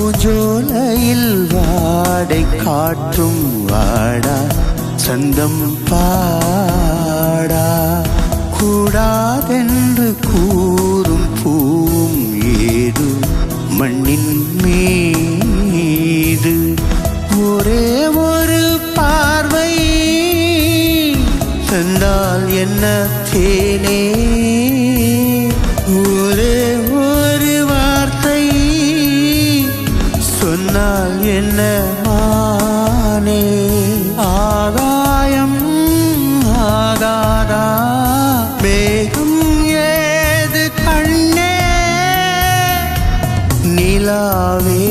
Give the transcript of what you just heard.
பூஞ்சோலையில் வாடை காற்றும் வாடா சந்தம் பாடா கூடாதென்று கூறும் பூம் ஏது மண்ணின் மீது ஒரே ஒரு பார்வை தந்தால் என்ன தேனே ஒரே ஒரு வார்த்தை சொன்னால் என்ன மானே ஆகாயம் ஆகாதா மேகம் ஏது கண்ணே நிலாவே